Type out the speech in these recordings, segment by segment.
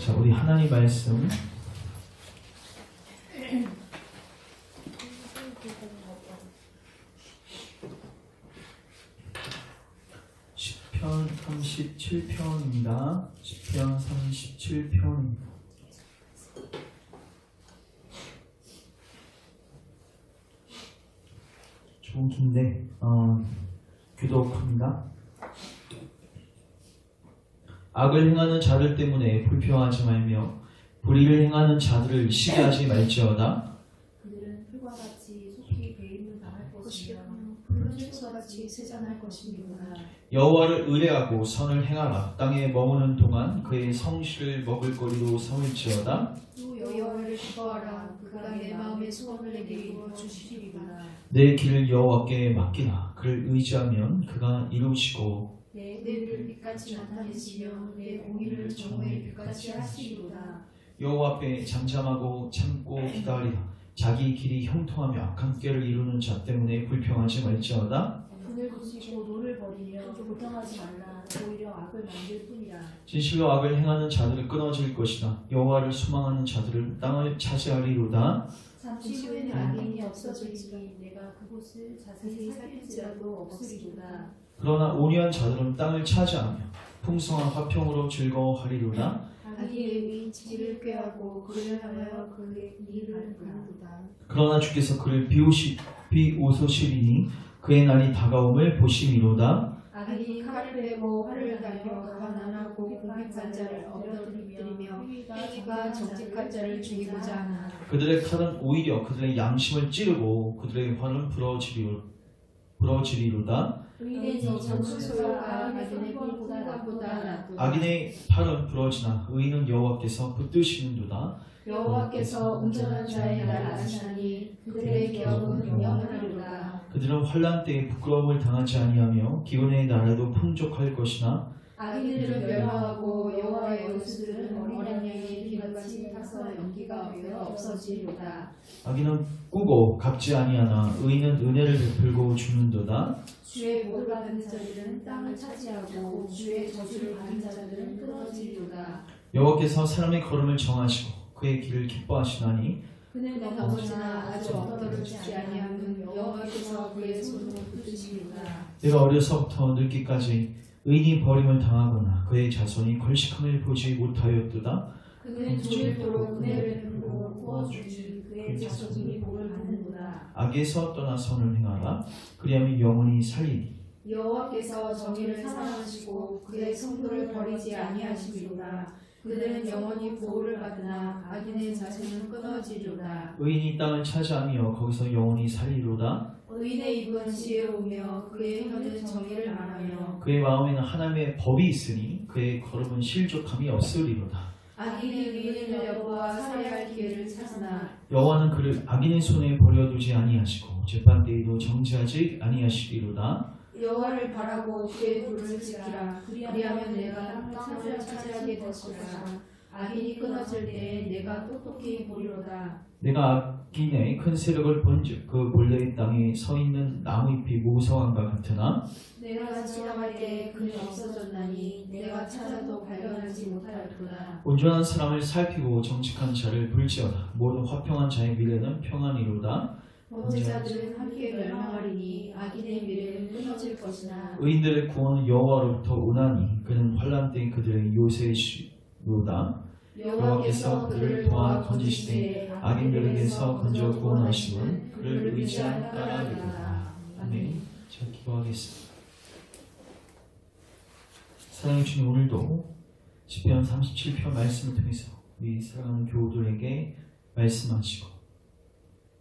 자, 우리 하나님 말씀 시편 37편입니다. 시편 37편입니다. 조금 긴데 교독합니다. 악을 행하는 자들 때문에 불평하지 말며 불의를 행하는 자들을 시기하지 말지어다. 그들은 풀과 같이 속히 배임을 당할 것이며 푸른 채소와 같이 세잔할 것입니다. 여호와를 의뢰하고 선을 행하라. 땅에 머무는 동안 그의 성실을 먹을거리로 삼을지어다. 또 여호와를 기뻐하라. 그가 내 마음의 소원을 내게 이루어 주시리라. 내 길을 여호와께 맡기라. 그를 의지하면 그가 이루시고 내 의를 빛같이 나타내시며 내 공의를 정오의 빛같이 하시리로다. 여호와 앞에 잠잠하고 참고 기다리라. 자기 길이 형통하며 악한 꾀를 이루는 자 때문에 불평하지 말지어다. 분을 부수고 노를 버리며 불평하지 말라. 오히려 악을 만들 뿐이라. 진실로 악을 행하는 자들은 끊어질 것이다. 여호와를 소망하는 자들은 땅을 차지하리로다. 잠시 후에는 악인이 없어지리니 내가 그곳을 자세히 살필지라도 없으리로다. 그러나 온유한 자들은 땅을 차지하며 풍성한 화평으로 즐거워하리로다. 악인의 지를 꾀하고 그를 향하여 그의 일을 부르다. 그러나 주께서 그를 비웃으시리니 그의 날이 다가옴을 보심이로다. 악인이 칼을 빼고 활을 갈며 가난하고 공격한 자를 얻어들이며 행위가 정직한 자를 죽이고자 하나. 그들의 칼은 오히려 그들의 양심을 찌르고 그들의 활은 부러지리로다. 의인의 정수소가 악인의 뿔보다 나쁘다. 악인의 팔은 부러지나 의인은 여호와께서 붙드시는도다. 여호와께서 온전한 자의 날을 아시나니 그들의 기업은 영원하리로다. 그들은 환난 때에 부끄러움을 당하지 아니하며 기근의 날에도 풍족할 것이나 악인들은 멸망하고 여호와의 원수들은 어린 양의 비같이 타서 연기가 없어지리로다. 악인은 꾸고 갚지 아니하나 의인은 은혜를 베풀고 주는도다. 주의 복을 받은 자들은 땅을 차지하고 주의 저주를 받은 자들은 끊어지리로다. 여호와께서 사람의 걸음을 정하시고 그의 길을 기뻐하시나니 그는 넘어지나 아주 엎드러지지 아니하면 여호와께서 그의 손으로 붙드시리로다. 내가 어려서부터 늙기까지 의인이 버림을 당하거나 그의 자손이 걸식함을 보지 못하였도다. 그는 종일토록 은혜를 베풀고 구워주니 그의 자손이 복을 받는도다. 악에서 떠나 선을 행하라. 그리하면 영원히 살리니 여호와께서 정의를 사랑하시고 그의 성도를 버리지 아니하시리로다. 그들은 영원히 보호를 받으나 악인의 자손은 끊어지리로다. 의인이 땅을 차지하며 거기서 영원히 살리로다. 의인의 입은 지혜로우며 그의 혀는 정의를 말하며 그의 마음에는 하나님의 법이 있으니 그의 걸음은 실족함이 없으리로다. 악인이 의인을 엿보아 살해할 기회를 찾으나 여호와는 그를 악인의 손에 버려두지 아니하시고 재판 때에도 정죄하지 아니하시리로다. 여호와를 바라고 그의 불을 지키라. 그리하면 내가 땅을 차지하게 될 것이라. 악인이 끊어질 때에 내가 똑똑히 보리로다. 내가 악인의 큰 세력을 본즉 그 본래의 땅에 서 있는 나무잎이 모성함과 같으나 내가 지나갈 때 그는 없어졌나니 내가 찾아도 발견하지 못하였도다. 온전한 사람을 살피고 정직한 자를 불지어다. 모든 화평한 자의 미래는 평안이로다. 범죄자들은 함께 멸망하리니 악인의 미래는 끊어질 것이나 의인들의 구원은 여호와로부터 오나니 그는 환난 때 그들의 요새시로다. 여호와께서 그를 도와 건지시되 악인들에게서 건져 구원하시면 그를 의지한 까닭이로다. 아멘. 자, 기도하겠습니다. 사랑의 주님, 오늘도 시편 37편 말씀을 통해서 우리 사랑하는 교우들에게 말씀하시고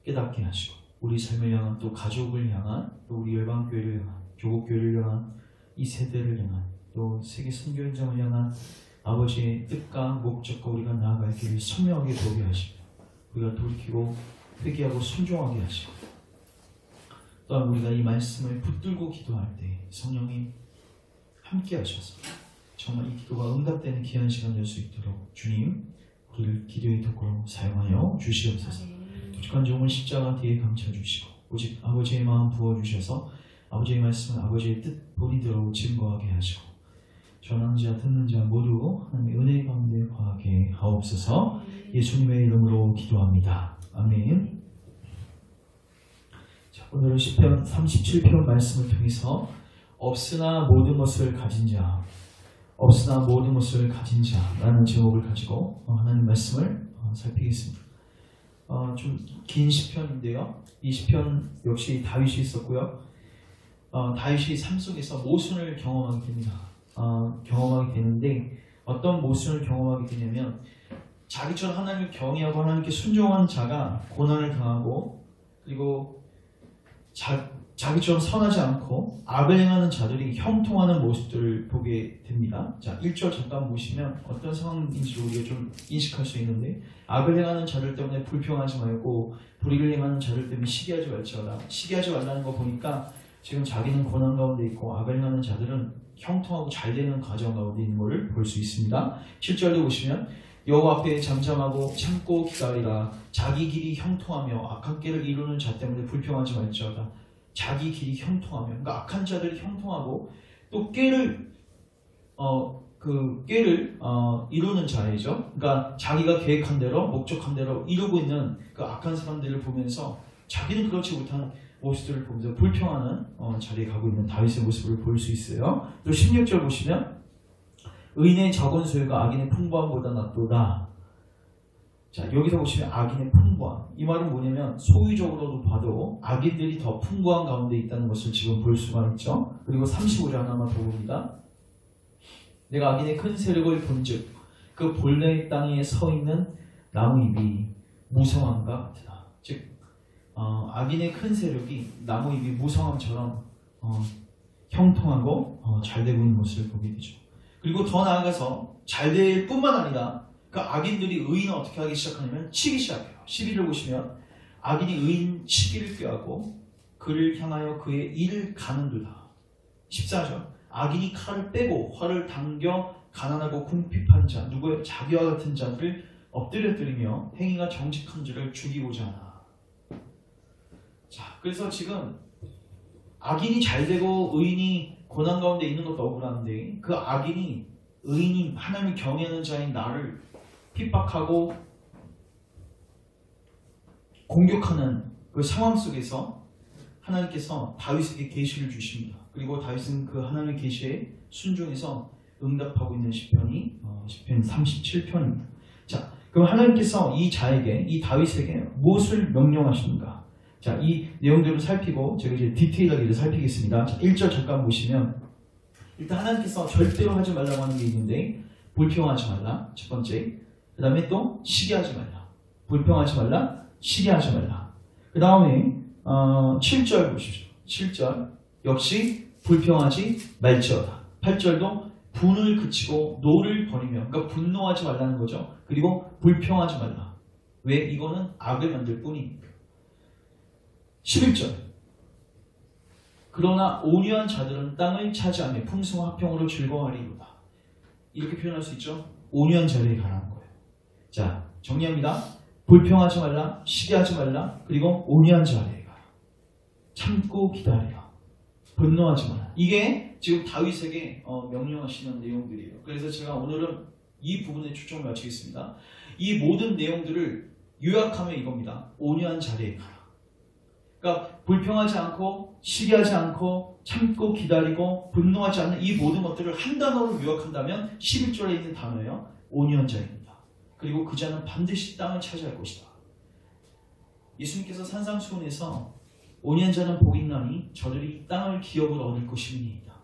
깨닫게 하시고 우리 삶을 향한 또 가족을 향한 또 우리 열방교회를 향한 조국교회를 향한 이 세대를 향한 또 세계 선교 현장을 향한 아버지의 뜻과 목적과 우리가 나아갈 길을 선명하게 보게 하시고 우리가 돌이키고 회개하고 순종하게 하시고 또한 우리가 이 말씀을 붙들고 기도할 때 성령이 함께 하셔서 정말 이 기도가 응답되는 귀한 시간 될 수 있도록 주님 우리를 기도의 도구로 사용하여 주시옵소서. 부족한 종을 십자가 뒤에 감춰 주시고 오직 아버지의 마음 부어주셔서 아버지의 말씀은 아버지의 뜻 본이대로 증거하게 하시고 전하는 자 듣는 자 모두 하나님의 은혜 가운데 거하게 하옵소서. 예수님의 이름으로 기도합니다. 아멘. 자, 오늘은 시편 37편 말씀을 통해서 없으나 모든 것을 가진 자, 없으나 모든 것을 가진 자라는 제목을 가지고 하나님 말씀을 살피겠습니다. 좀 긴 시편인데요. 이 시편 역시 다윗이 있었고요. 다윗이 삶 속에서 모순을 경험하게 됩니다. 경험하게 되는데 어떤 모순을 경험하게 되냐면 자기처럼 하나님을 경외하고 하나님께 순종한 자가 고난을 당하고 그리고 자기처럼 선하지 않고 악을 행하는 자들이 형통하는 모습들을 보게 됩니다. 자, 1절 잠깐 보시면 어떤 상황인지 우리가 좀 인식할 수 있는데 악을 행하는 자들 때문에 불평하지 말고 불의를 행하는 자들 때문에 시기하지 말지어다. 시기하지 말라는 거 보니까 지금 자기는 고난 가운데 있고 악을 행하는 자들은 형통하고 잘 되는 과정 가운데 있는 것을 볼 수 있습니다. 7절에 보시면 여호와 앞에 잠잠하고 참고 기다리라. 자기 길이 형통하며 악한 길을 이루는 자 때문에 불평하지 말지어다. 자기 길이 형통하며, 그러니까 악한 자들이 형통하고 또 꾀를 이루는 자이죠. 그러니까 자기가 계획한 대로 목적한 대로 이루고 있는 그 악한 사람들을 보면서 자기는 그렇지 못한 모습들을 보면서 불평하는 자리에 가고 있는 다윗의 모습을 볼 수 있어요. 또 16절 보시면 의인의 적은 소유가 악인의 풍부함보다 낫도다. 자, 여기서 보시면 악인의 풍부함, 이 말은 뭐냐면 소유적으로도 봐도 악인들이 더 풍부한 가운데 있다는 것을 지금 볼 수가 있죠. 그리고 35절 하나만 더 봅니다. 내가 악인의 큰 세력을 본즉 그 본래의 땅에 서 있는 나무잎이 무성함과 같으다. 즉 악인의 큰 세력이 나무잎이 무성함처럼 형통하고 잘 되고 있는 것을 보게 되죠. 그리고 더 나아가서 잘 될 뿐만 아니라 그 악인들이 의인을 어떻게 하기 시작하냐면 치기 시작해요. 12를 보시면 악인이 의인 치기를 꾀하고 그를 향하여 그의 이를 가는도다. 14절 악인이 칼을 빼고 활을 당겨 가난하고 궁핍한 자 누구의 자기와 같은 자들을 엎드려뜨리며 행위가 정직한 자를 죽이고자 하나. 자, 그래서 지금 악인이 잘 되고 의인이 고난 가운데 있는 것도 억울한데 그 악인이 의인이 하나님을 경외하는 자인 나를 핍박하고 공격하는 그 상황 속에서 하나님께서 다윗에게 계시를 주십니다. 그리고 다윗은 그 하나님의 계시에 순종해서 응답하고 있는 시편이 시편 37편입니다. 자, 그럼 하나님께서 이 자에게, 이 다윗에게 무엇을 명령하십니까? 자, 이 내용들을 살피고 제가 이제 디테일하게 살피겠습니다. 자, 1절 잠깐 보시면 일단 하나님께서 절대로 하지 말라고 하는 게 있는데 불평하지 말라, 첫 번째. 그 다음에 또 시기하지 말라. 불평하지 말라, 시기하지 말라. 그 다음에 7절 보십시오. 7절 역시 불평하지 말지어다. 8절도 분을 그치고 노를 버리며, 그러니까 분노하지 말라는 거죠. 그리고 불평하지 말라. 왜? 이거는 악을 만들 뿐이니까. 11절 그러나 온유한 자들은 땅을 차지하며 풍성화평으로 즐거워하리로다. 이렇게 표현할 수 있죠. 온유한 자리에 가라는 거예요. 자, 정리합니다. 불평하지 말라, 시기하지 말라, 그리고 온유한 자리에 가라. 참고 기다리라. 분노하지 마라. 이게 지금 다윗에게 명령하시는 내용들이에요. 그래서 제가 오늘은 이 부분에 초점을 맞추겠습니다. 이 모든 내용들을 요약하면 이겁니다. 온유한 자리에 가라. 그러니까 불평하지 않고 시기하지 않고 참고 기다리고 분노하지 않는 이 모든 것들을 한 단어로 요약한다면 11절에 있는 단어예요. 온유한 자입니다. 그리고 그 자는 반드시 땅을 차지할 것이다. 예수님께서 산상수훈에서 온유한 자는 복이 있나니 저들이 땅을 기업으로 얻을 것입니다.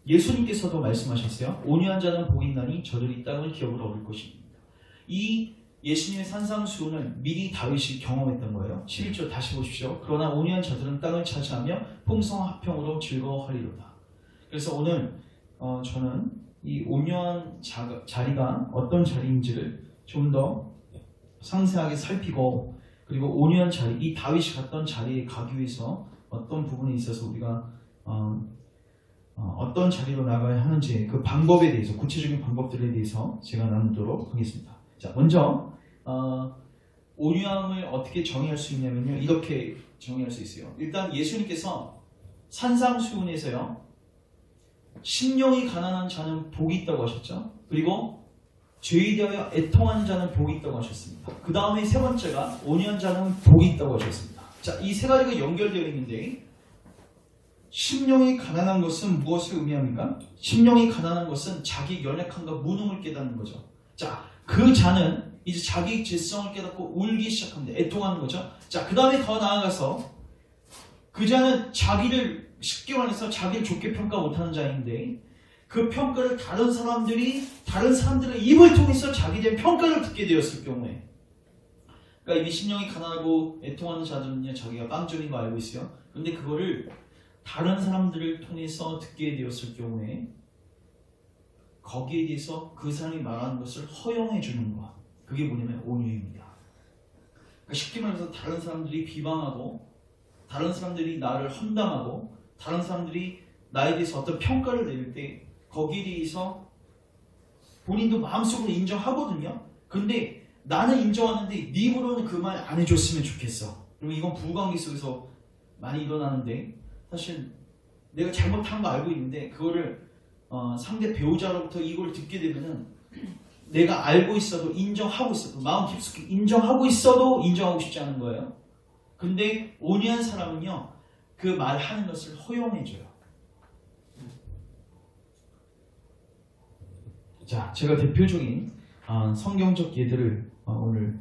예수님께서도 말씀하셨어요. 온유한 자는 복이 있나니 저들이 땅을 기업으로 얻을 것입니다. 이 예수님의 산상수훈을 미리 다윗이 경험했던 거예요. 11절 다시 보십시오. 그러나 온유한 자들은 땅을 차지하며 풍성화평으로 즐거워하리로다. 그래서 오늘 저는 이 온유한 자리가 어떤 자리인지를 좀 더 상세하게 살피고, 그리고 온유한 자리, 이 다윗이 갔던 자리에 가기 위해서 어떤 부분에 있어서 우리가 어떤 자리로 나가야 하는지 그 방법에 대해서, 구체적인 방법들에 대해서 제가 나누도록 하겠습니다. 자, 먼저 온유함을 어떻게 정의할 수 있냐면요, 이렇게 정의할 수 있어요. 일단 예수님께서 산상수훈에서요, 심령이 가난한 자는 복이 있다고 하셨죠. 그리고 죄에 대하여 애통하는 자는 복이 있다고 하셨습니다. 그 다음에 세 번째가 온유한 자는 복이 있다고 하셨습니다. 자, 이 세 가지가 연결되어 있는데 심령이 가난한 것은 무엇을 의미합니까? 심령이 가난한 것은 자기 연약함과 무능을 깨닫는 거죠. 자, 그 자는 이제 자기 죄성을 깨닫고 울기 시작합니다. 애통하는 거죠. 자, 그 다음에 더 나아가서 그 자는 자기를 쉽게 말해서 자기를 좋게 평가 못하는 자인데 그 평가를 다른 사람들의 입을 통해서 자기에 대한 평가를 듣게 되었을 경우에, 그러니까 이미 심령이 가난하고 애통하는 자들은요 자기가 빵점인 거 알고 있어요. 근데 그거를 다른 사람들을 통해서 듣게 되었을 경우에 거기에 대해서 그 사람이 말하는 것을 허용해 주는 것, 그게 뭐냐면 온유입니다. 그러니까 쉽게 말해서 다른 사람들이 비방하고 다른 사람들이 나를 험담하고 다른 사람들이 나에 대해서 어떤 평가를 내릴 때 거기에 대해서 본인도 마음속으로 인정하거든요. 근데 나는 인정하는데 네 입으로는 그 말 안 해줬으면 좋겠어. 그리고 이건 부부관계 속에서 많이 일어나는데 사실 내가 잘못한 거 알고 있는데 그거를 상대 배우자로부터 이걸 듣게 되면은 내가 알고 있어도 인정하고 있어도 마음 깊숙이 인정하고 있어도 인정하고 싶지 않은 거예요. 근데 온유한 사람은요 그 말하는 것을 허용해줘요. 자, 제가 대표적인 성경적 예들을 오늘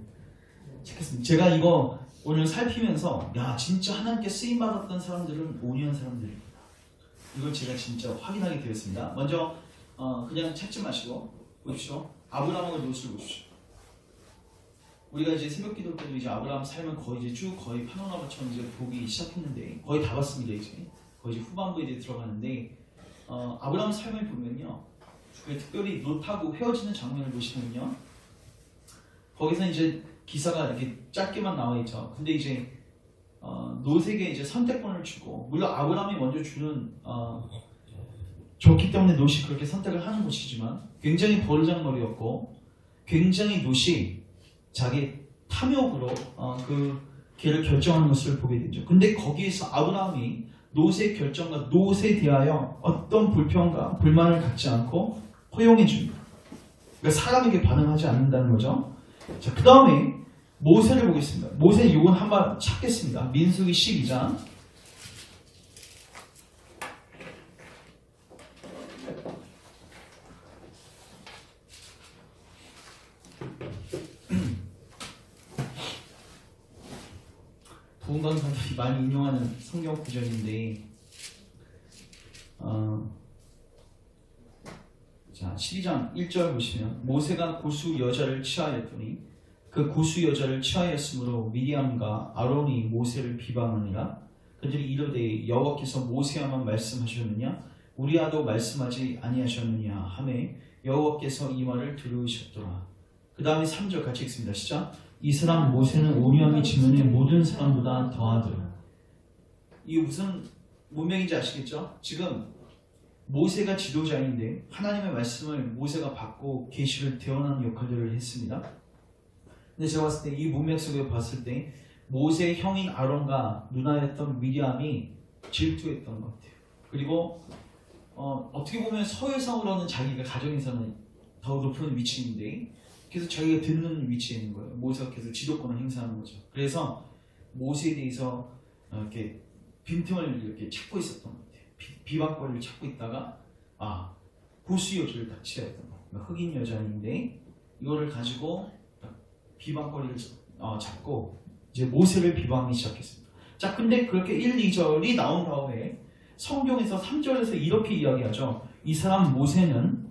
찾겠습니다. 제가 이거 오늘 살피면서 야 진짜 하나님께 쓰임받았던 사람들은 온유한 사람들입니다. 이걸 제가 진짜 확인하게 되었습니다. 먼저 그냥 찾지 마시고 보십시오. 아브라함과 롯을 보십시오. 우리가 이제 새벽기도 때도 이제 아브라함 삶은 거의 이제 쭉 거의 파노라마처럼 이제 보기 시작했는데 거의 다 봤습니다. 이제 거의 이제 후반부에 이제 들어가는데 아브라함 삶을 보면요, 특별히 롯하고 헤어지는 장면을 보시면요, 거기서 이제 기사가 이렇게 짧게만 나와 있죠. 근데 이제 롯에게 이제 선택권을 주고, 물론 아브라함이 먼저 주는 좋기 때문에 롯이 그렇게 선택을 하는 것이지만 굉장히 버르장머리였고 굉장히 롯이 자기 탐욕으로 그 길을 결정하는 것을 보게 되죠. 근데 거기에서 아브라함이 롯의 결정과 롯에 대하여 어떤 불평과 불만을 갖지 않고 허용해 줍니다. 그러니까 사람에게 반응하지 않는다는 거죠. 자, 그 다음에 모세를 보겠습니다. 모세 요건 한번 찾겠습니다. 민수기 12장. 부흥강사들이 많이 인용하는 성경 구절인데 자, 12장 1절 보시면 모세가 고수 여자를 취하였더니 그 고수 여자를 취하였으므로 미리암과 아론이 모세를 비방하니라. 그들이 이르되 여호와께서 모세와만 말씀하셨느냐 우리와도 말씀하지 아니하셨느냐 하매 여호와께서 이 말을 들으셨더라. 그 다음에 3절 같이 읽습니다. 시작. 이 사람 모세는 온유함이 지면의 모든 사람보다 더하더라. 이게 무슨 문맥인지 아시겠죠? 지금 모세가 지도자인데 하나님의 말씀을 모세가 받고 계시를 대언하는 역할들을 했습니다. 근데 제가 봤을 때 이 문맥 속에 봤을 때 모세의 형인 아론과 누나였던 미리암이 질투했던 것 같아요. 그리고 어떻게 보면 서열상으로는 자기가 가정에서는 더 높은 위치인데 계속 자기가 듣는 위치에 있는 거예요. 모세가 계속 지도권을 행사하는 거죠. 그래서 모세에 대해서 이렇게 빈틈을 이렇게 찾고 있었던 것 같아요. 비방거리를 찾고 있다가 고수 여자를 딱 취하였던 거예요. 흑인 여자인데 이거를 가지고 비방거리를 잡고 이제 모세를 비방하기 시작했습니다. 자, 근데 그렇게 1, 2절이 나온 다음에 성경에서 3절에서 이렇게 이야기하죠. 이 사람 모세는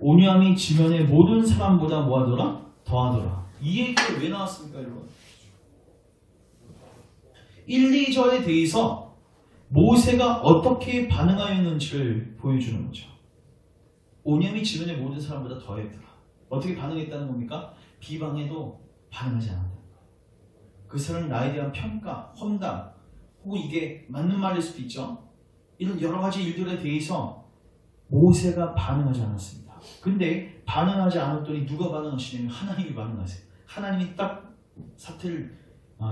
온유함이 지면의 모든 사람보다 뭐하더라? 더하더라. 이 얘기가 왜 나왔습니까, 여러분? 1, 2절에 대해서 모세가 어떻게 반응하였는지를 보여주는 거죠. 온유함이 지면의 모든 사람보다 더했더라. 어떻게 반응했다는 겁니까? 비방해도 반응하지 않는다. 그 사람이 나에 대한 평가, 험담, 혹은 이게 맞는 말일 수도 있죠. 이런 여러 가지 일들에 대해서 모세가 반응하지 않았습니다. 근데 반응하지 않았더니 누가 반응하시냐면 하나님이 반응하세요. 하나님이 딱 사태를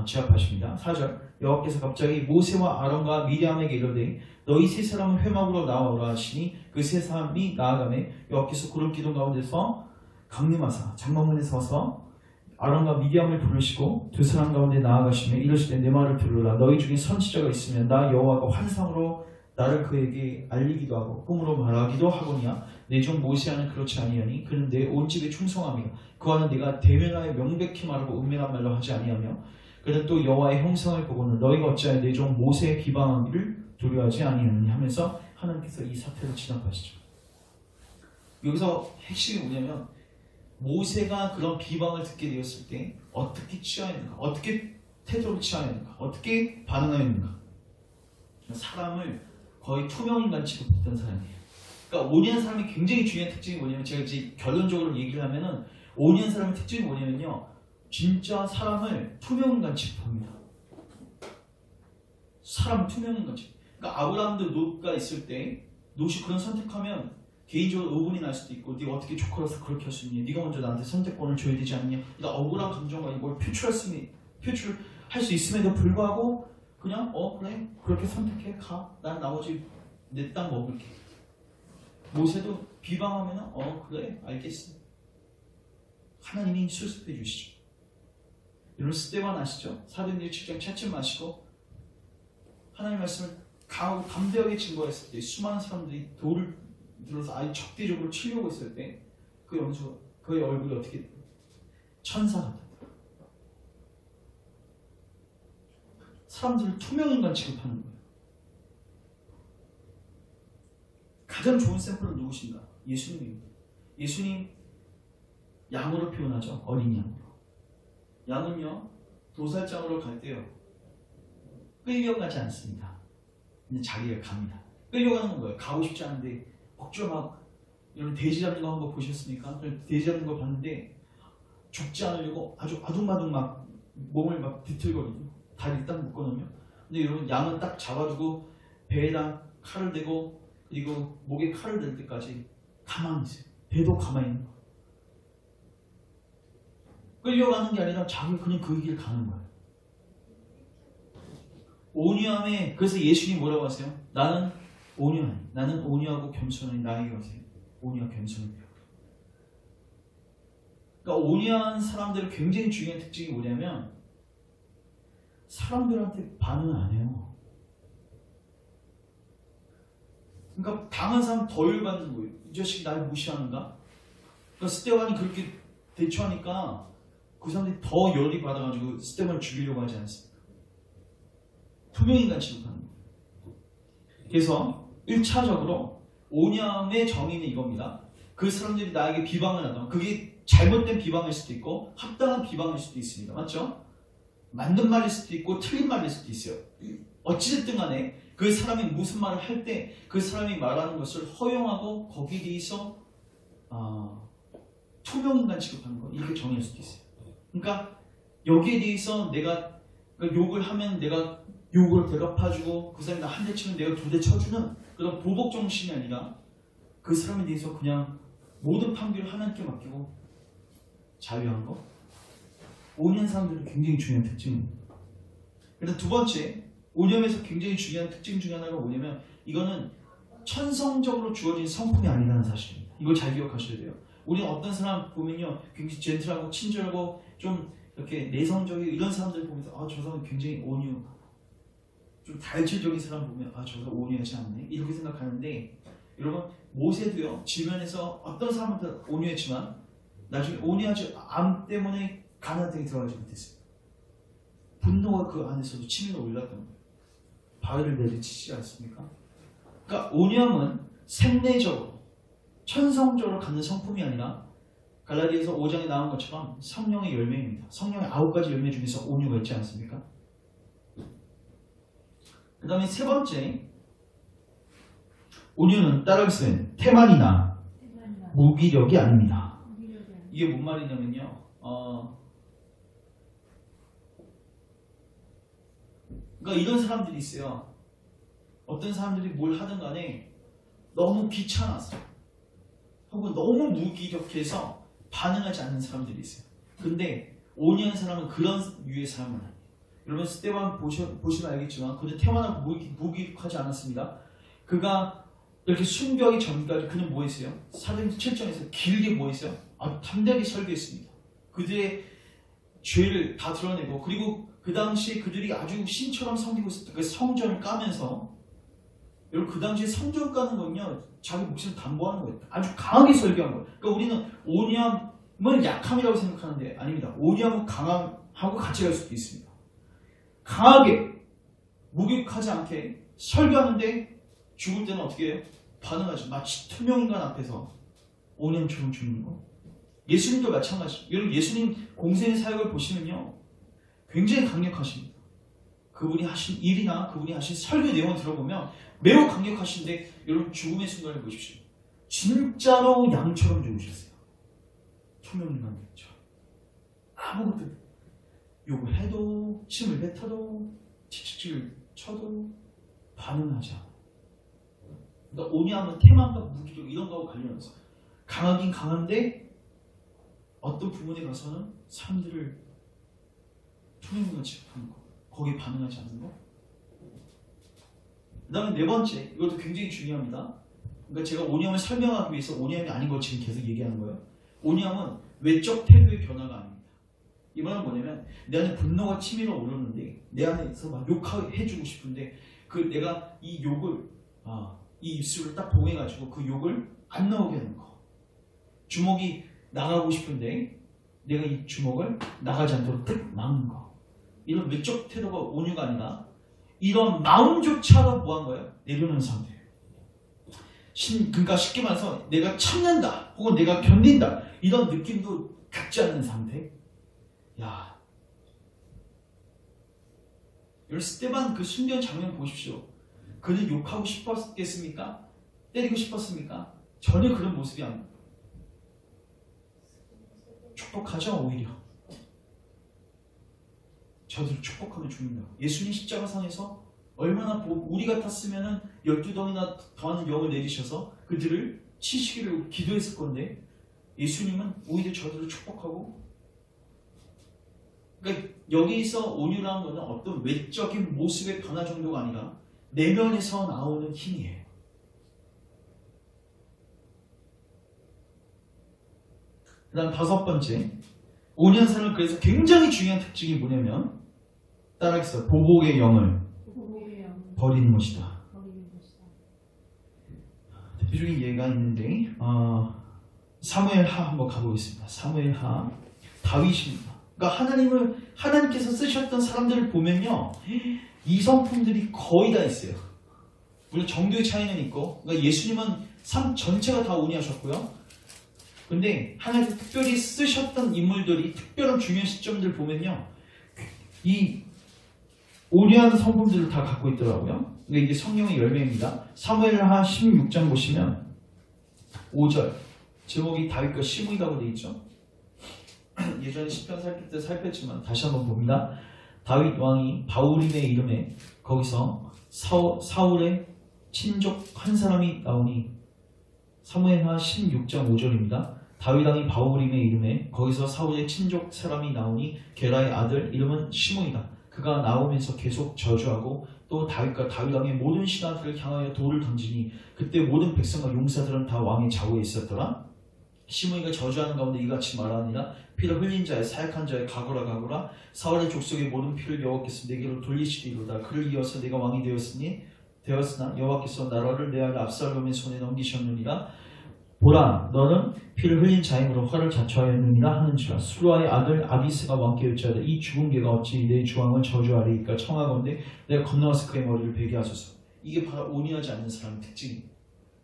제압하십니다. 4절 여호와께서 갑자기 모세와 아론과 미리암에게 이르되 너희 세 사람은 회막으로 나와오라 하시니 그 세 사람이 나아가매 여호와께서 구름 기둥 가운데서 강림하사 장막문에 서서 아론과 미디암을 부르시고 두 사람 가운데 나아가시며 이르실 때 내 말을 들으라. 너희 중에 선지자가 있으면 나 여호와가 환상으로 나를 그에게 알리기도 하고 꿈으로 말하기도 하거니와 내 종 모세와는 그렇지 아니하니 그는 내 온 집에 충성함이라. 그와는 네가 대면하여 명백히 말하고 은밀한 말로 하지 아니하며 그는 또 여호와의 형상을 보고는 너희가 어찌하여 내 종 모세의 비방하기를 두려워하지 아니하느니 하면서 하나님께서 이 사태를 진압하시죠. 여기서 핵심이 뭐냐면 모세가 그런 비방을 듣게 되었을 때 어떻게 취하였는가, 어떻게 태도를 취하였는가, 어떻게 반응하였는가. 사람을 거의 투명인간 취급했던 사람이에요. 그러니까 오니한 사람이 굉장히 중요한 특징이 뭐냐면, 제가 이제 결론적으로 얘기를 하면은 오니한 사람의 특징이 뭐냐면요, 진짜 사람을 투명인간 취급합니다. 사람 투명인간 취급. 그러니까 아브라함도 롯가 있을 때 롯이 그런 선택하면 개인적으로 의문이 날 수도 있고, 네가 어떻게 조커라서 그렇게 할 수 있니? 네가 먼저 나한테 선택권을 줘야 되지 않느냐? 그러니까 억울한 감정과 이걸 표출할 수 있음에도 불구하고 그냥 그래 그렇게 선택해 가. 난 나머지 내 땅 먹을게. 모세도 비방하면 그래 알겠어. 하나님이 수습해 주시죠. 여러분 스데반 아시죠? 사도행전 7장 차츰 마시고 하나님 말씀을 강하고 담대하게 증거했을 때 수많은 사람들이 돌을 들어서 아주 적대적으로 치려고 했을 때 그 영수 그의 얼굴이 어떻게 천사 같았다. 사람들을 투명인간 취급하는 거예요. 가장 좋은 샘플은 누구신가? 예수님입니다. 예수님 양으로 표현하죠. 어린 양으로. 양은요 도살장으로 갈 때요 끌려가지 않습니다. 그냥 자기가 갑니다. 끌려가는 건 뭐예요? 가고 싶지 않은데 억지로 막, 여러분 돼지 잡는 거 한번 보셨습니까? 돼지 잡는 거 봤는데 죽지 않으려고 아주 아둥바둥 막 몸을 막 비틀거리고 다리 딱 묶어놓으면, 근데 여러분 양은 딱 잡아주고 배에다 칼을 대고 그리고 목에 칼을 댈 때까지 가만히 있어요. 배도 가만히 있는 거예요. 끌려가는 게 아니라 자기가 그냥 그 길 가는 거예요. 온유함에, 그래서 예수님이 뭐라고 하세요? 나는 온유하니, 나는 온유하고 겸손하니 나에게 오세요. 온유와 겸손을 배우라. 그러니까 온유한 사람들의 굉장히 중요한 특징이 뭐냐면 사람들한테 반응 안 해요. 그러니까 당한 사람 더 열받는 거예요. 이 자식이 나를 무시하는가? 그러니까 스데반이 그렇게 대처하니까 그 사람들이 더 열이 받아가지고 스데반을 죽이려고 하지 않습니까? 투명인간 취급하는 거예요. 그래서 1차적으로 온유함의 정의는 이겁니다. 그 사람들이 나에게 비방을 하던, 그게 잘못된 비방일 수도 있고 합당한 비방일 수도 있습니다. 맞죠? 만든 말일 수도 있고 틀린 말일 수도 있어요. 어찌됐든 간에 그 사람이 무슨 말을 할 때 그 사람이 말하는 것을 허용하고 거기에 대해서 투명인간 취급하는 거, 이렇게 정의할 수도 있어요. 그러니까 여기에 대해서 내가 욕을 하면 내가 욕을 대갚아주고 그 사람이 나 한 대 치면 내가 두 대 쳐주는 그런 보복 정신이 아니라 그 사람에 대해서 그냥 모든 판결을 하나님께 맡기고 자유한 거. 온유한 사람들은 굉장히 중요한 특징입니다. 그래서 두 번째, 온유함에서 굉장히 중요한 특징 중에 하나가 뭐냐면 이거는 천성적으로 주어진 성품이 아니라는 사실입니다. 이걸 잘 기억하셔야 돼요. 우리는 어떤 사람 보면요 굉장히 젠틀하고 친절하고 좀 이렇게 내성적이고 이런 사람들 보면서 저 사람은 굉장히 온유, 좀 다혈질적인 사람 보면 저 사람 온유하지 않네 이렇게 생각하는데, 여러분 모세도요 지면에서 어떤 사람한테 온유했지만 나중에 온유하지 않 때문에 가나안 땅에 들어가지 못했어요. 분노가 그 안에서도 치밀어 올랐던 거예요. 바위를 내리치지 않습니까? 그러니까 온유함은 생내적으로 천성적으로 갖는 성품이 아니라 갈라디아서 5장에 나온 것처럼 성령의 열매입니다. 성령의 9가지 열매 중에서 온유가 있지 않습니까? 그 다음에 세 번째, 온유는 따라하기는 태만이나 무기력이 아닙니다. 이게 뭔 말이냐면요, 그러니까 이런 사람들이 있어요. 어떤 사람들이 뭘 하든 간에 너무 귀찮아서 혹은 너무 무기력해서 반응하지 않는 사람들이 있어요. 근데 온유한 사람은 그런 유의 사람은 아니에요. 여러분 스데반 보시면 알겠지만 그는 태만하고 무기력하지 않았습니다. 그가 이렇게 순교하기 전까지 그는 뭐 했어요? 사도행전 7장에서 길게 뭐 했어요? 담대하게 설교했습니다. 그들의 죄를 다 드러내고, 그리고 그 당시에 그들이 아주 신처럼 섬기고 있었던 그 성전을 까면서, 여러분 그 당시에 성전 까는 건요 자기 목숨을 담보하는 거예요. 아주 강하게 설교한 거예요. 그러니까 우리는 오냐함을 약함이라고 생각하는데 아닙니다. 오냐함은 강함하고 같이 갈 수도 있습니다. 강하게 무기력하지 않게 설교하는데 죽을 때는 어떻게 해요? 반응하죠. 마치 투명인간 앞에서 오냐함처럼 죽는 거. 예수님도 마찬가지. 여러분 예수님 공생의 사역을 보시면요 굉장히 강력하십니다. 그분이 하신 일이나 그분이 하신 설교 내용을 들어보면 매우 강력하신데, 여러분 죽음의 순간을 보십시오. 진짜로 양처럼 죽으셨어요. 투명인간처럼. 아무것도 욕을 해도 침을 뱉어도 치치치를 쳐도 반응하지 않아요. 그러니까 오냐함은 태만과 무기력 이런 거하고 관련해서 강하긴 강한데 어떤 부분에 가서는 사람들을 투명인간처럼 하는 거, 거기에 반응하지 않는 거. 그 다음에 네 번째, 이것도 굉장히 중요합니다. 그러니까 제가 오냐함을 설명하기 위해서 오냐함이 아닌 걸 지금 계속 얘기하는 거예요. 오냐함은 외적 태도의 변화가 아닙니다. 이 말은 뭐냐면 내 안에 분노가 치밀어 오르는데 내 안에서 막 욕해주고 싶은데 그 내가 이 욕을 이 입술을 딱 봉해가지고 그 욕을 안 나오게 하는 거. 주먹이 나가고 싶은데 내가 이 주먹을 나가지 않도록 딱 막는 거. 이런 외적 태도가 온유가 아니라 이런 마음조차도 뭐한 거예요? 내려놓는 상태예요. 그러니까 쉽게 말해서 내가 참는다 혹은 내가 견딘다 이런 느낌도 갖지 않는 상태. 야, 여러분 스데반 그 순교한 장면 보십시오. 그는 욕하고 싶었겠습니까? 때리고 싶었습니까? 전혀 그런 모습이 아닙니다. 축복하죠 오히려. 저들을 축복하며 죽는다. 예수님 십자가상에서 얼마나 우리 같았으면 12덩이나 더하는 영을 내리셔서 그들을 치시기를 기도했을 건데 예수님은 오히려 저들을 축복하고. 그러니까 여기서 온유라는 것은 어떤 외적인 모습의 변화 정도가 아니라 내면에서 나오는 힘이에요. 그 다음 다섯 번째, 온유한 사람은 그래서 굉장히 중요한 특징이 뭐냐면 따라하겠어요. 보복의 영을 버리는 것이다. 대표적인 예가 있는데 사무엘하 한번 가보겠습니다. 사무엘하 다윗입니다. 그러니까 하나님께서 쓰셨던 사람들을 보면요 이 성품들이 거의 다 있어요. 물론 정도의 차이는 있고, 그러니까 예수님은 삶 전체가 다 온유하셨고요. 근데 하나님께서 특별히 쓰셨던 인물들이 특별한 중요한 시점들을 보면요 이 온유한 성품들을 다 갖고 있더라고요. 그러니까 이게 성령의 열매입니다. 사무엘하 16장 보시면 5절 제목이 다윗과 시므이라고 되어 있죠. 예전에 시편 살필 때 살폈지만 다시 한번 봅니다. 다윗 왕이 바울임의 이름에 거기서 사울의 친족 한 사람이 나오니, 사무엘하 16장 5절입니다. 다윗 왕이 바울임의 이름에 거기서 사울의 친족 사람이 나오니 게라의 아들 이름은 시므이다. 그가 나오면서 계속 저주하고 또 다윗과 다윗 왕의 모든 신하들을 향하여 돌을 던지니 그때 모든 백성과 용사들은 다 왕의 좌우에 있었더라. 시므이가 저주하는 가운데 이같이 말하니라. 피를 흘린 자의 사약한 자의 가거라 사울의 족속의 모든 피를 여호와께서 내게로 돌리시리로다. 그를 이어서 내가 왕이 되었으나 여호와께서 나라를 내 아들 압살롬의 손에 넘기셨느니라. 보라, 너는 피를 흘린 자임으로 화를 자초하였느니라 하는지라. 수루아의 아들 아비스가 왕께 여짜되 이 죽은 개가 어찌 내 주왕을 저주하리이까 청하건대 내가 건너와서 그의 머리를 베게 하소서. 이게 바로 온유하지 않는 사람의 특징입니다.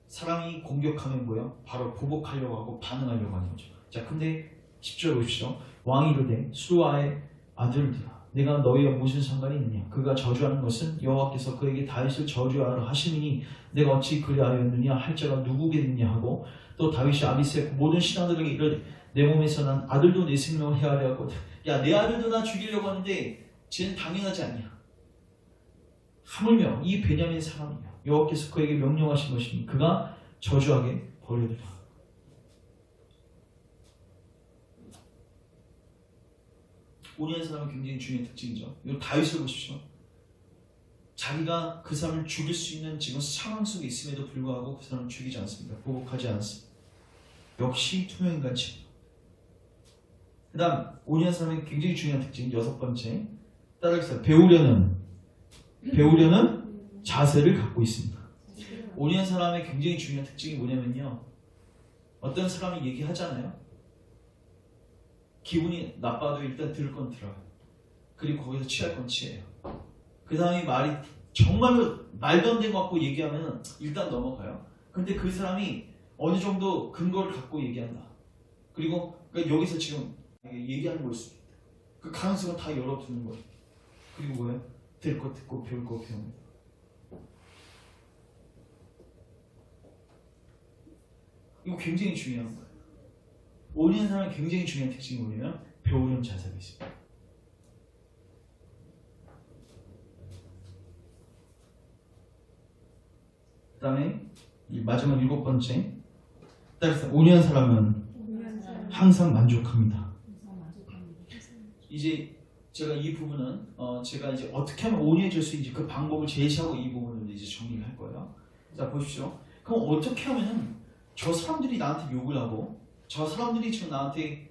사람이 공격하면 뭐예요? 바로 보복하려고 하고 반응하려고 하는 거죠. 자, 근데 10절 보십시오. 왕이 이르되 수루아의 아들들아, 내가 너희와 무슨 상관이 있느냐? 그가 저주하는 것은 여호와께서 그에게 다윗을 저주하라 하시니 내가 어찌 그리하였느냐 할 자가 누구겠느냐 하고, 또 다윗이 아비스의 모든 신하들에게 이르되 내 몸에서 난 아들도 내 생명을 해하려 하고, 야, 내 아들도 나 죽이려고 하는데 쟤는 당연하지 않냐? 하물며 이 베냐민 사람이야. 여호와께서 그에게 명령하신 것이니 그가 저주하게 버려두라. 온유한 사람은 굉장히 중요한 특징이죠. 이거 다윗을 보십시오. 자기가 그 사람을 죽일 수 있는 지금 상황 속에 있음에도 불구하고 그 사람을 죽이지 않습니다. 보복하지 않습니다. 역시 투명인간입니다. 그 다음 온유한 사람의 굉장히 중요한 특징 6번째 따라하겠습니다. 배우려는 자세를 갖고 있습니다. 온유한 사람의 굉장히 중요한 특징이 뭐냐면요, 어떤 사람이 얘기하잖아요. 기분이 나빠도 일단 들을 건 들어요. 그리고 거기서 취할 건 취해요. 그 사람이 말이 정말로 말도 안 되는 것 같고 얘기하면 일단 넘어가요. 근데 그 사람이 어느 정도 근거를 갖고 얘기한다. 그리고 그러니까 여기서 지금 얘기하는 걸 수도 있다. 그 가능성을 다 열어두는 거예요. 그리고 뭐예요? 들 거 듣고 배울 거 배웁니다. 이거 굉장히 중요한 거예요. 온유한 사람의 굉장히 중요한 특징이 뭐냐면 배우려는 자세가 있습니다. 그 다음에 마지막 7번째 따라서 온유한 사람은 항상 만족합니다. 이제 제가 이 부분은 제가 이제 어떻게 하면 온유해질 수 있는지 그 방법을 제시하고 이 부분을 이제 정리를 할 거예요. 자 보십시오. 그럼 어떻게 하면은 저 사람들이 나한테 욕을 하고 저 사람들이 지금 나한테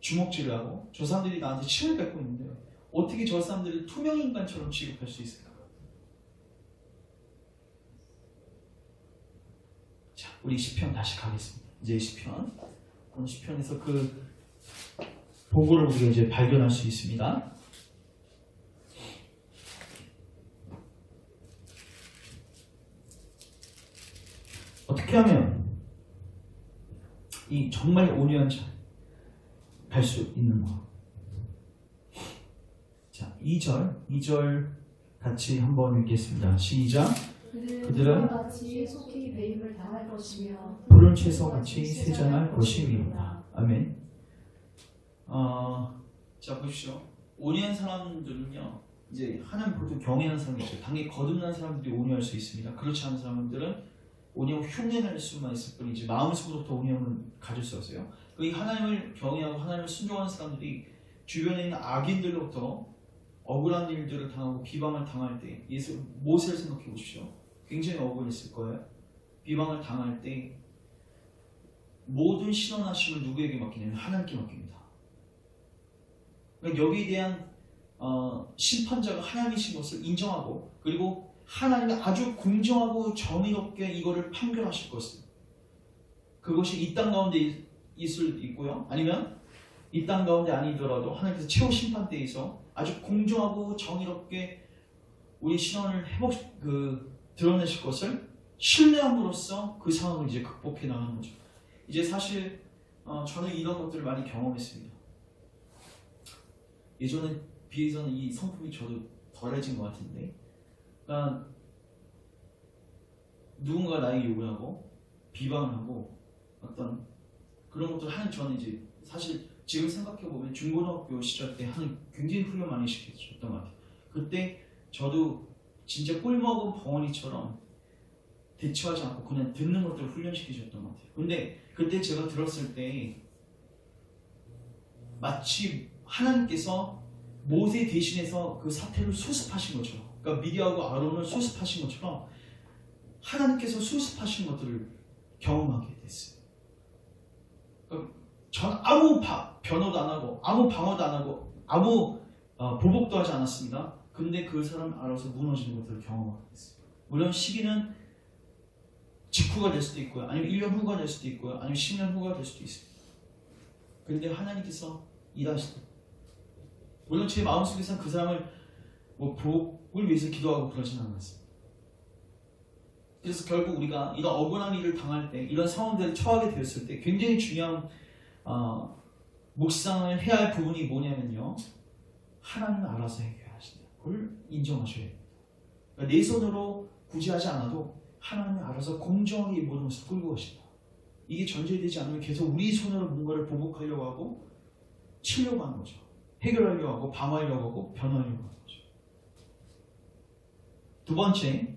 주먹질을 하고 저 사람들이 나한테 침을 뱉고 있는데 어떻게 저 사람들을 투명인간처럼 취급할 수 있을까? 자, 우리 시편 다시 가겠습니다. 이제 시편 오늘 시편에서 그 보고를 우리가 이제 발견할 수 있습니다. 어떻게 하면 이 정말 온유한 자 갈 수 있는 거. 자, 2절 같이 한번 읽겠습니다. 시작. 그들은 같이 속히 배임을 당할 것이며 푸른 채소 같이 세잔할 것입니다. 아멘. 자 보십시오. 온유한 사람들은요, 이제 하나님 보통 경외하는 사람이 있어요. 당연히 거듭난 사람들이 온유할 수 있습니다. 그렇지 않은 사람들은 온유함 흉내낼 수만 있을 뿐이지 마음속으로부터 온유함을 가질 수 없어요. 이 하나님을 경외하고 하나님을 순종하는 사람들이 주변에 있는 악인들로부터 억울한 일들을 당하고 비방을 당할 때 모세를 생각해 보십시오. 굉장히 억울했을 거예요. 비방을 당할 때 모든 신원하심을 누구에게 맡기냐면 하나님께 맡깁니다. 그러니까 여기에 대한 심판자가 하나님이신 것을 인정하고 그리고 하나님이 아주 공정하고 정의롭게 이거를 판결하실 것을 그것이 이 땅 가운데 있을 수도 있고요. 아니면 이 땅 가운데 아니더라도 하나님께서 최후 심판대에서 아주 공정하고 정의롭게 우리 신원을 드러내실 것을 신뢰함으로써 그 상황을 이제 극복해 나가는 거죠. 이제 사실 저는 이런 것들을 많이 경험했습니다. 예전에 비해서는 이 성품이 저도 덜해진 것 같은데, 그러니까 누군가 나에게 욕을 하고 비방을 하고 어떤 그런 것들 하는 저는 이제 사실 지금 생각해 보면 중고등학교 시절 때 하는 굉장히 훈련 많이 시켜줬던 것 같아요. 그때 저도 진짜 꿀먹은 벙어리처럼 대처하지 않고 그냥 듣는 것들을 훈련시켜줬던 것 같아요. 근데 그때 제가 들었을 때 마치 하나님께서 모세 대신해서 그 사태를 수습하신 것처럼, 그러니까 미리하고 아론을 수습하신 것처럼 하나님께서 수습하신 것들을 경험하게 됐어요. 그러니까 전 아무 변호도 안 하고 아무 방어도 안 하고 아무 보복도 하지 않았습니다. 근데 그 사람 알아서 무너지는 것들을 경험하게 됐어요. 물론 시기는 직후가 될 수도 있고요. 아니면 1년 후가 될 수도 있고요. 아니면 10년 후가 될 수도 있습니다. 그런데 하나님께서 일하시다. 물론 제 마음속에서는 그 사람을 복을 위해서 기도하고 그러지는 않았습니다. 그래서 결국 우리가 이런 억울한 일을 당할 때, 이런 상황들을 처하게 되었을 때 굉장히 중요한 묵상을 해야 할 부분이 뭐냐면요, 하나님은 알아서 해결하신다. 그걸 인정하셔야 됩니다. 그러니까 내 손으로 굳이 하지 않아도 하나님이 알아서 공정하게 이 모든 것을 끌고 가신다. 이게 전제되지 않으면 계속 우리 손으로 뭔가를 보복하려고 하고 치려고 하는 거죠. 해결하려고 하고 방어하려고 하고 변화하려고 하는 거죠. 두 번째,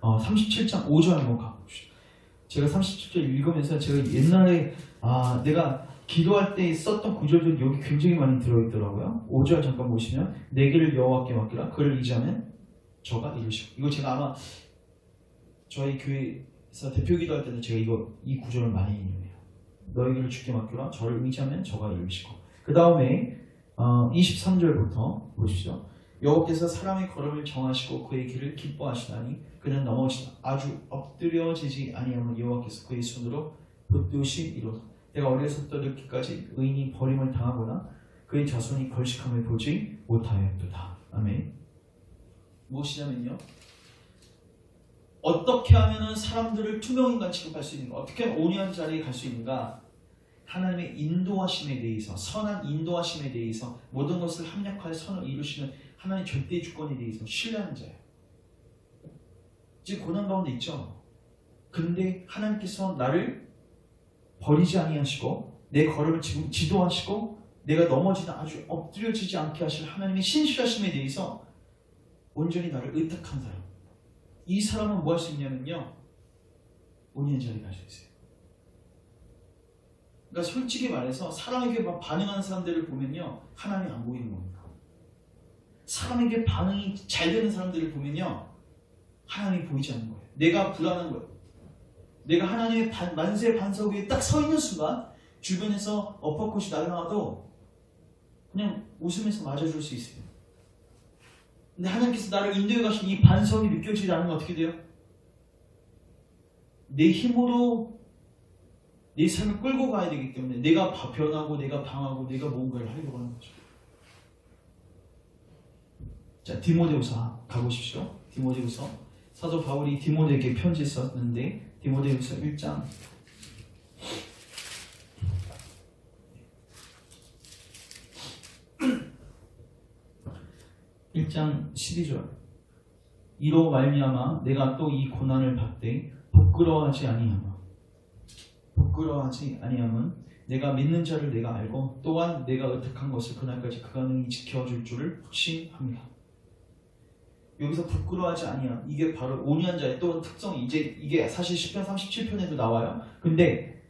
37장 5절 한번 가봅시다. 제가 37절 읽으면서 제가 옛날에 내가 기도할 때 썼던 구절들이 여기 굉장히 많이 들어있더라고요. 5절 잠깐 보시면 내 길을 여호와께 맡기라. 그를 의지하면 저가 이루시고. 이거 제가 아마 저희 교회에서 대표 기도할 때도 제가 이 구절을 많이 인용해요. 너희 길을 주께 맡기라. 저를 의지하면 저가 이루시고. 그 다음에 23절부터 보시죠. 여호와께서 사람의 걸음을 정하시고 그의 길을 기뻐하시나니 그는 넘어지다 아주 엎드려지지 아니하면 여호와께서 그의 손으로 붙듯이 이루다. 내가 어려서부터 늙기까지 의인이 버림을 당하거나 그의 자손이 걸식함을 보지 못하였도다. 아멘. 무엇이냐면요, 어떻게 하면 사람들을 투명인간 취급할 수 있는가, 어떻게 하면 온유한 자리에 갈 수 있는가, 하나님의 인도하심에 대해서, 선한 인도하심에 대해서 모든 것을 합력하여 선을 이루시는 하나님의 절대 주권에 대해서 신뢰하는 자예요. 지금 고난 가운데 있죠. 근데 하나님께서 나를 버리지 아니하시고 내 걸음을 지금 지도하시고 내가 넘어지다 아주 엎드려지지 않게 하실 하나님의 신실하심에 대해서 온전히 나를 의탁한 사람, 이 사람은 뭐 할 수 있냐면요, 온유한 자리에 갈 수 있어요. 그러니까 솔직히 말해서 사람에게 반응하는 사람들을 보면요, 하나님이 안 보이는 겁니다. 사람에게 반응이 잘 되는 사람들을 보면요, 하나님이 보이지 않는 거예요. 내가 불안한 거예요. 내가 하나님의 만세 반석 위에 딱 서 있는 순간 주변에서 어퍼컷이 날아와도 그냥 웃으면서 맞아줄 수 있어요. 근데 하나님께서 나를 인도해 가신 이 반석이 느껴지지 않으면 어떻게 돼요? 내 힘으로 내 삶을 끌고 가야 되기 때문에 내가 변하고 내가 방하고 내가 뭔가를 하려고 하는 거죠. 자, 디모데후서 가보십시오. 디모데후서, 사도 바울이 디모데에게 편지 썼는데 디모데후서 1장 1장 12절. 이로 말미암아 내가 또 이 고난을 받되 부끄러워하지 아니함은 내가 믿는 자를 내가 알고 또한 내가 의탁한 것을 그날까지 그가 능히 지켜줄 줄을 확신합니다. 여기서 부끄러워하지 아니함, 이게 바로 온유한 자의 또 특성이, 이제 이게 사실 시편 37편에도 나와요. 근데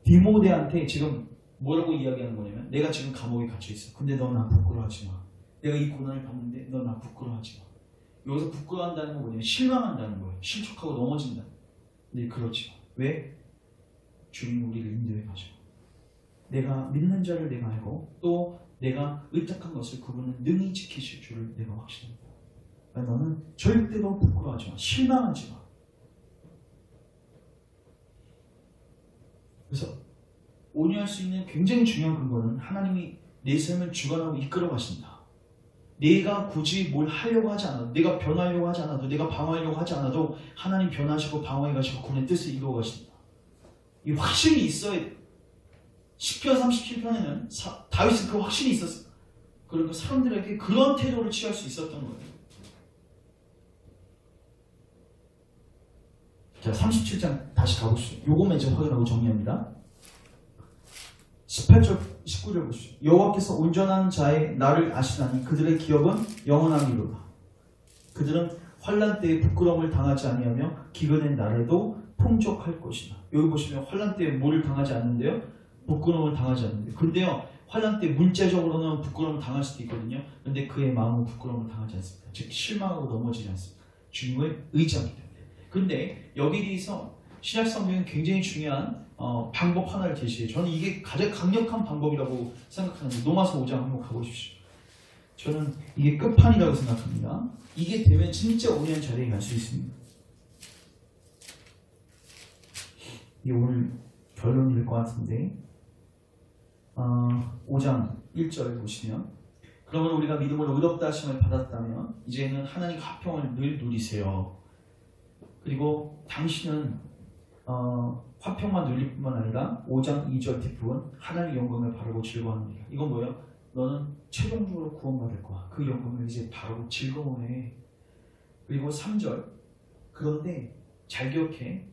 디모데한테 지금 뭐라고 이야기하는 거냐면, 내가 지금 감옥에 갇혀 있어. 근데 너 나 부끄러워하지 마. 내가 이 고난을 받는데 너 나 부끄러워하지 마. 여기서 부끄러워한다는 건 뭐냐면 실망한다는 거예요. 실족하고 넘어진다. 근데 그렇지 마. 왜? 주님이 우리를 인도해 가지고 내가 믿는 자를 내가 알고 또 내가 의탁한 것을 그분은 능히 지키실 줄을 내가 확신합니다. 그러니까 너는 절대로 부끄러워하지 마. 실망하지 마. 그래서 온유할 수 있는 굉장히 중요한 근거는 하나님이 내 삶을 주관하고 이끌어 가신다. 내가 굳이 뭘 하려고 하지 않아도, 내가 변하려고 하지 않아도, 내가 방어하려고 하지 않아도 하나님 변하시고 방어해 가시고 그분의 뜻을 이루어 가신다. 이 확신이 있어야 돼. 시편 37편에는 다윗은 그 확신이 있었어. 그러니까 사람들에게 그런 태도를 취할 수 있었던 거예요. 자, 37장 다시 가보시죠. 요것만 이제 확인하고 정리합니다. 18절, 19절 보시죠. 여호와께서 온전한 자의 나를 아시나니 그들의 기업은 영원하리로다. 그들은 환난 때에 부끄러움을 당하지 아니하며 기근의 날에도 풍족할 것이다. 여기 보시면 환난 때에 뭐를 당하지 않는데요, 부끄러움을 당하지 않는데요. 근데요, 환난 때 문자적으로는 부끄러움을 당할 수도 있거든요. 근데 그의 마음은 부끄러움을 당하지 않습니다. 즉 실망하고 넘어지지 않습니다. 주님을 의지하기 때문에. 근데 여기에 대해서 신약 성경은 굉장히 중요한 방법 하나를 제시해요. 저는 이게 가장 강력한 방법이라고 생각하는데, 로마서 5장 한번 가보십시오. 저는 이게 끝판이라고 생각합니다. 이게 되면 진짜 온유한 자리에 갈 수 있습니다. 이게 오늘 결론일 것 같은데, 5장 1절 보시면, 그러면 우리가 믿음으로 의롭다 하심을 받았다면 이제는 하나님과 화평을 늘 누리세요. 그리고 당신은 화평만 누릴 뿐만 아니라 5장 2절 뒷부분 하나님의 영광을 바라고 즐거워합니다. 이건 뭐예요? 너는 최종적으로 구원받을 거야. 그 영광을 이제 바라고 즐거워해. 그리고 3절, 그런데 잘 기억해.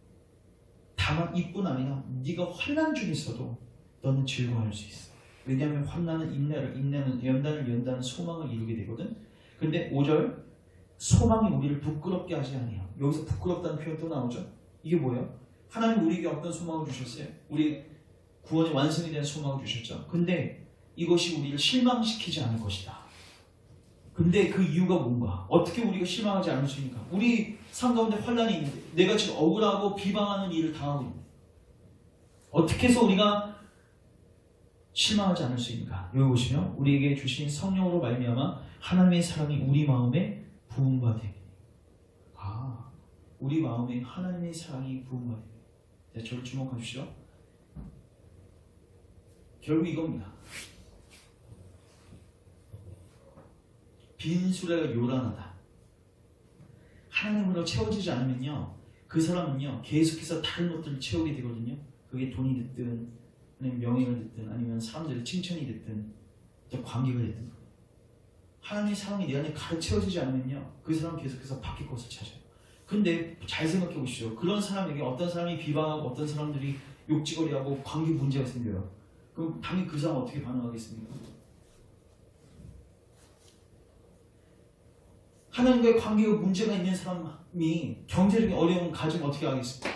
다만 이뿐 아니라 네가 환난 중에 있어도 너는 즐거워할 수 있어. 왜냐하면 환난은 인내는 연단을 소망을 이루게 되거든. 근데 5절, 소망이 우리를 부끄럽게 하지 아니야. 여기서 부끄럽다는 표현 또 나오죠. 이게 뭐예요? 하나님 우리에게 어떤 소망을 주셨어요? 우리 구원의 완성에 대한 소망을 주셨죠. 근데 이것이 우리를 실망시키지 않을 것이다. 근데 그 이유가 뭔가? 어떻게 우리가 실망하지 않을 수 있습니까? 우리 삶 가운데 환란이 있는데 내가 지금 억울하고 비방하는 일을 당하고 있는데 어떻게 해서 우리가 실망하지 않을 수 있는가? 여기 보시면 우리에게 주신 성령으로 말미암아 하나님의 사랑이 우리 마음에 부음바 되니. 우리 마음에 하나님의 사랑이 부음바 되니. 자, 저를 주목하십시오. 결국 이겁니다. 빈 수레가 요란하다. 하나님으로 채워지지 않으면요, 그 사람은요 계속해서 다른 것들을 채우게 되거든요. 그게 돈이 됐든 아니면 명예가 됐든 아니면 사람들의 칭찬이 됐든 관계가 됐든 하나님의 사랑이 내 안에 가득 채워지지 않으면요 그 사람은 계속해서 바뀔 것을 찾아요. 근데 잘 생각해 보십시오. 그런 사람에게 어떤 사람이 비방하고 어떤 사람들이 욕지거리하고 관계 문제가 생겨요. 그럼 당연히 그 사람 어떻게 반응하겠습니까? 하나님과의 관계가 문제가 있는 사람이 경제적인 어려움을 가지면 어떻게 하겠습니까?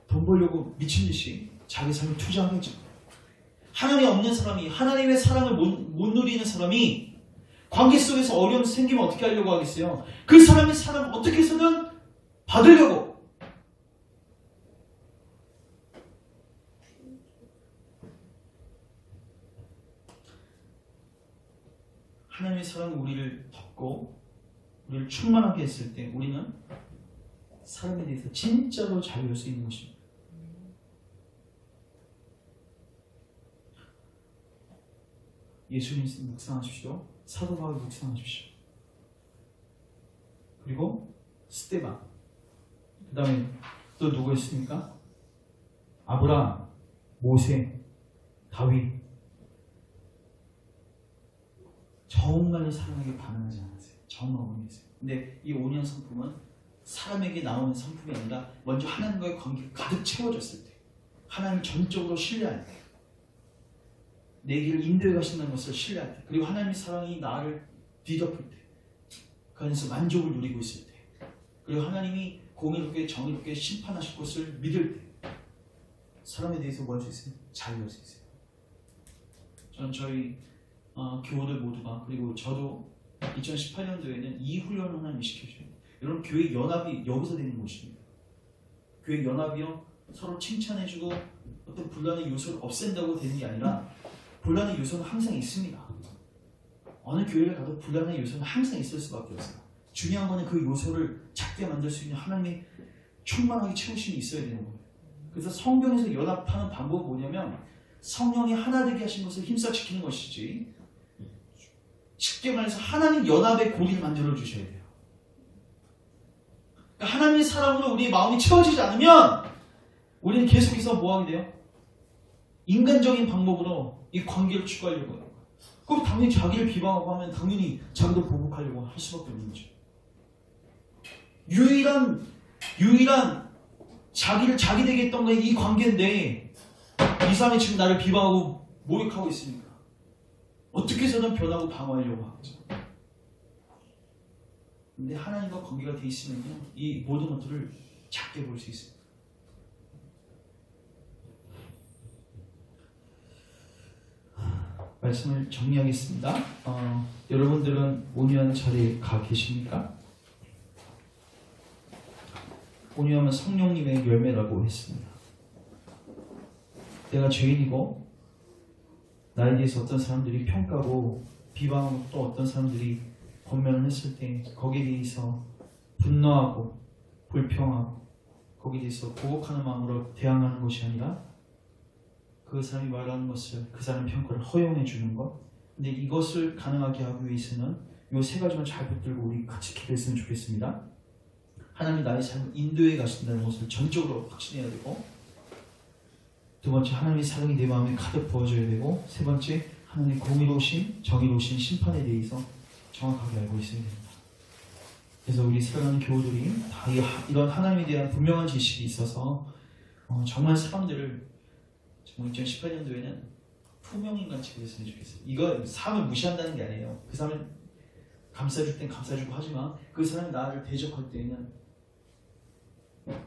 돈 벌려고 미친듯이 자기 삶을 투자하겠죠. 하나님이 없는 사람이, 하나님의 사랑을 못 누리는 사람이 관계 속에서 어려움이 생기면 어떻게 하려고 하겠어요? 그 사람의 사랑을 어떻게 해서든 받으려고. 하나님의 사랑이 우리를 덮고 우리를 충만하게 했을 때 우리는 사람에 대해서 진짜로 자유할 수 있는 것입니다. 예수님 묵상하십시오. 사도 바울 묵상하십시오. 그리고 스데반. 그 다음에 또 누구 있습니까? 아브라함, 모세, 다윗. 정말로 사랑에게 반응하지 않았어요. 정말 어머니였어요. 근데 이 5년 성품은 사람에게 나오는 성품이 아니라 먼저 하나님과의 관계가 가득 채워졌을 때, 하나님 전적으로 신뢰할 때, 내 길을 인도해 가신다는 것을 신뢰할 때, 그리고 하나님의 사랑이 나를 뒤덮을 때, 그 안에서 만족을 누리고 있을 때, 그리고 하나님이 공의롭게 정의롭게 심판하실 것을 믿을 때, 사람에 대해서 뭐 할 수 있어요? 자유할 수 있어요. 저는 저희 교우들 모두가, 그리고 저도 2018년도에는 이 훈련을 하나님이 시켜줘요. 여러분, 교회 연합이 여기서 되는 것입니다. 교회 연합이요, 서로 칭찬해주고 어떤 분란의 요소를 없앤다고 되는 게 아니라 분란의 요소는 항상 있습니다. 어느 교회를 가도 분란의 요소는 항상 있을 수밖에 없어요. 중요한 거는 그 요소를 작게 만들 수 있는 하나님의 충만하게 채우심이 있어야 되는 거예요. 그래서 성경에서 연합하는 방법은 뭐냐면 성령이 하나 되게 하신 것을 힘써 지키는 것이지, 쉽게 말해서 하나님 연합의 고리를 만들어 주셔야 돼요. 그러니까 하나님의 사랑으로 우리의 마음이 채워지지 않으면 우리는 계속해서 뭐 하게 돼요? 인간적인 방법으로 이 관계를 추구하려고 해요. 그럼 당연히 자기를 비방하고 하면 당연히 자기도 보복하려고 할 수밖에 없는 거죠. 유일한 자기 되게 했던 게 이 관계인데 이 사람이 지금 나를 비방하고 모욕하고 있으니까 어떻게 해서든 변하고 방어하려고 하죠. 근데 하나님과 관계가 돼 있으면요, 이 모든 것들을 작게 볼 수 있습니다. 말씀을 정리하겠습니다. 여러분들은 온유한 자리에 가 계십니까? 온유함은 성령님의 열매라고 했습니다. 내가 죄인이고 나에 대해서 어떤 사람들이 평가하고 비방하고 또 어떤 사람들이 권면을 했을 때 거기에 대해서 분노하고 불평하고 거기에 대해서 보복하는 마음으로 대항하는 것이 아니라 그 사람이 말하는 것을, 그 사람의 평가를 허용해 주는 것. 근데 이것을 가능하게 하기 위해서는 이 세 가지만 잘 붙들고 우리 같이 기도했으면 좋겠습니다. 하나님이 나의 삶을 인도해 가신다는 것을 전적으로 확신해야 되고, 두 번째, 하나님의 사랑이 내 마음에 가득 부어져야 되고, 세 번째, 하나님의 공의로우신, 정의로우신 심판에 대해서 정확하게 알고 있어야 됩니다. 그래서 우리 사랑하는 교우들이 다 이런 하나님에 대한 분명한 지식이 있어서 정말 사람들을 2018년도에는 투명인같이 그랬으면 좋겠어요. 이거 사람을 무시한다는 게 아니에요. 그 사람을 감싸줄 땐 감싸주고 하지만 그 사람이 나를 대적할 때에는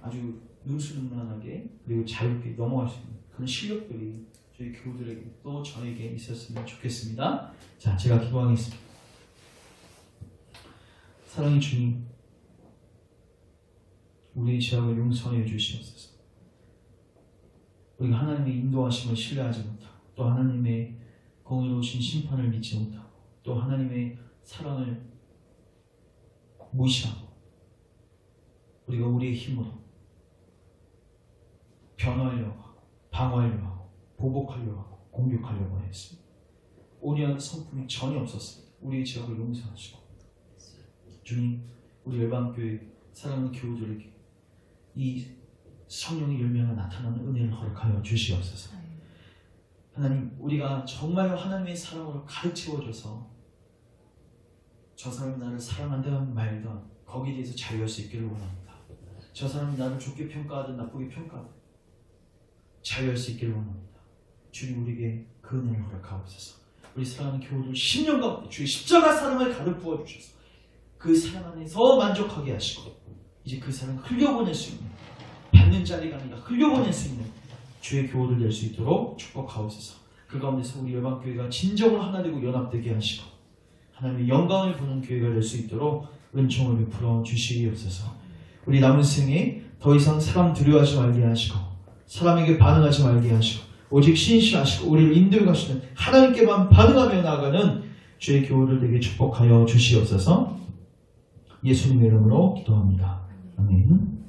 아주 능수능란하게 그리고 자유롭게 넘어갈 수 있는 그런 실력들이 저희 교우들에게 또 저에게 있었으면 좋겠습니다. 자, 제가 기도하겠습니다. 사랑의 주님, 우리의 죄악을 용서하여 주시옵소서. 우리가 하나님의 인도하심을 신뢰하지 못하고 또 하나님의 공의로우신 심판을 믿지 못하고 또 하나님의 사랑을 무시하고 우리가 우리의 힘으로 변화하려고 하고 방어하려고 하고 보복하려고 하고 공격하려고 했습니다. 온유한 성품이 전혀 없었습니다. 우리의 죄악을 용서하시고 주님, 우리 열방교회 사랑하는 교우들에게 이 성령의 열매가 나타나는 은혜를 허락하여 주시옵소서. 하나님, 우리가 정말 하나님의 사랑으로 가득 채워줘서 저 사람이 나를 사랑한다는 말든 거기에 대해서 자유할 수 있기를 원합니다. 저 사람이 나를 좋게 평가하든 나쁘게 평가하든 자유할 수 있기를 원합니다. 주님, 우리에게 그 은혜를 허락하옵소서. 우리 사랑하는 교우들 10년 가운데 주의 십자가 사랑을 가득 부어주셔서 그 사랑 안에서 만족하게 하시고 이제 그 사랑을 흘려보낼 수 있는, 받는 자리가 아니라 흘려보낼 수 있는 주의 교우들 될 수 있도록 축복하옵소서. 그 가운데서 우리 열방교회가 진정으로 하나 되고 연합되게 하시고 하나님의 영광을 보는 교회가 될 수 있도록 은총을 베풀어 주시옵소서. 우리 남은 생에 더 이상 사람 두려워하지 말게 하시고 사람에게 반응하지 말게 하시고 오직 신실하시고 우리를 인도해 가시는 하나님께만 반응하며 나아가는 주의 교우들 되게 축복하여 주시옵소서. 예수님의 이름으로 기도합니다. 아멘.